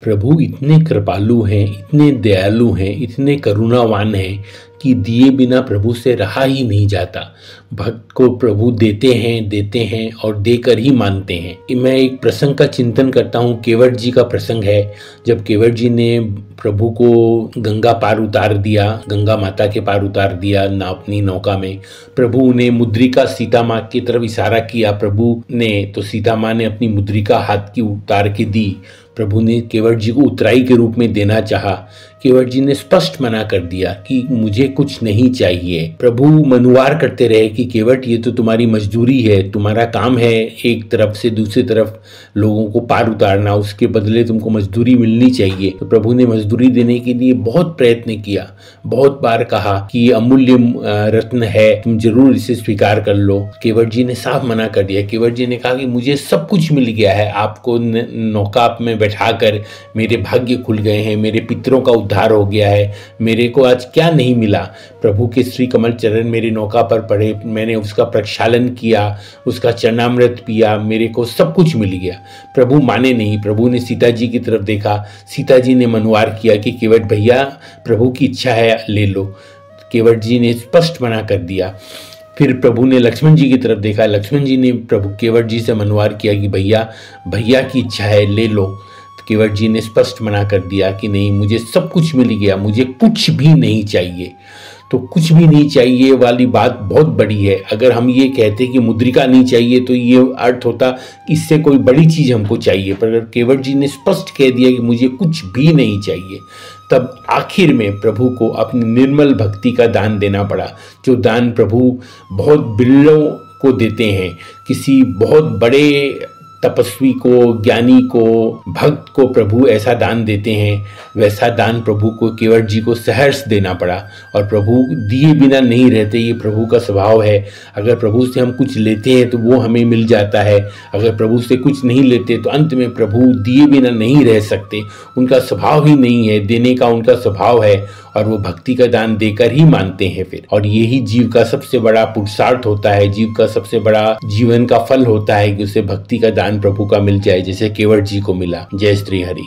प्रभु इतने कृपालु हैं, इतने दयालु हैं, इतने करुणावान हैं कि दिए बिना प्रभु से रहा ही नहीं जाता। भक्त को प्रभु देते हैं और देकर ही मानते हैं। मैं एक प्रसंग का चिंतन करता हूँ। केवट जी का प्रसंग है, जब केवट जी ने प्रभु को गंगा पार उतार दिया, गंगा माता के पार उतार दिया ना अपनी नौका में। प्रभु ने मुद्रिका सीता माँ की तरफ इशारा किया प्रभु ने, तो सीता माँ ने अपनी मुद्रिका हाथ की उतार के दी। प्रभु ने केवट जी को उतराई के रूप में देना चाहा। केवट जी ने स्पष्ट मना कर दिया कि मुझे कुछ नहीं चाहिए। प्रभु मनुवार करते रहे कि केवट ये तो तुम्हारी मजदूरी है, तुम्हारा काम है एक तरफ से दूसरी तरफ लोगों को पार उतारना, उसके बदले तुमको मजदूरी मिलनी चाहिए। तो प्रभु ने मजदूरी देने के लिए बहुत प्रयत्न किया, बहुत बार कहा कि ये अमूल्य रत्न है, तुम जरूर इसे स्वीकार कर लो। केवट जी ने साफ मना कर दिया। केवट जी ने कहा कि मुझे सब कुछ मिल गया है, आपको नौका में बैठाकर मेरे भाग्य खुल गए हैं, मेरे पितरों का उद्धार हो गया है, मेरे को आज क्या नहीं मिला। प्रभु के श्री कमल चरण मेरी नौका पर पड़े, मैंने उसका प्रक्षालन किया, उसका चरणामृत पिया, मेरे को सब कुछ मिल गया। प्रभु माने नहीं। प्रभु ने सीता जी की तरफ देखा। सीता जी ने मनुवार किया कि केवट भैया प्रभु की इच्छा है ले लो। केवट जी ने स्पष्ट मना कर दिया। फिर प्रभु ने लक्ष्मण जी की तरफ देखा। लक्ष्मण जी ने प्रभु केवट जी से मनुवार किया कि भैया की इच्छा है ले लो। केवट जी ने स्पष्ट मना कर दिया कि नहीं, मुझे सब कुछ मिल गया, मुझे कुछ भी नहीं चाहिए। तो कुछ भी नहीं चाहिए वाली बात बहुत बड़ी है। अगर हम ये कहते कि मुद्रिका नहीं चाहिए तो ये अर्थ होता इससे कोई बड़ी चीज़ हमको चाहिए, पर अगर केवट जी ने स्पष्ट कह दिया कि मुझे कुछ भी नहीं चाहिए, तब आखिर में प्रभु को अपनी निर्मल भक्ति का दान देना पड़ा। जो दान प्रभु बहुत बिरलों को देते हैं, किसी बहुत बड़े तपस्वी को, ज्ञानी को, भक्त को प्रभु ऐसा दान देते हैं, वैसा दान प्रभु को केवट जी को सहर्ष देना पड़ा। और प्रभु दिए बिना नहीं रहते, ये प्रभु का स्वभाव है। अगर प्रभु से हम कुछ लेते हैं तो वो हमें मिल जाता है, अगर प्रभु से कुछ नहीं लेते तो अंत में प्रभु दिए बिना नहीं रह सकते। उनका स्वभाव ही नहीं है, देने का उनका स्वभाव है, और वो भक्ति का दान देकर ही मानते हैं फिर। और यही जीव का सबसे बड़ा पुरुषार्थ होता है, जीव का सबसे बड़ा जीवन का फल होता है कि उसे भक्ति का दान प्रभु का मिल जाए, जैसे केवट जी को मिला। जय श्री हरि।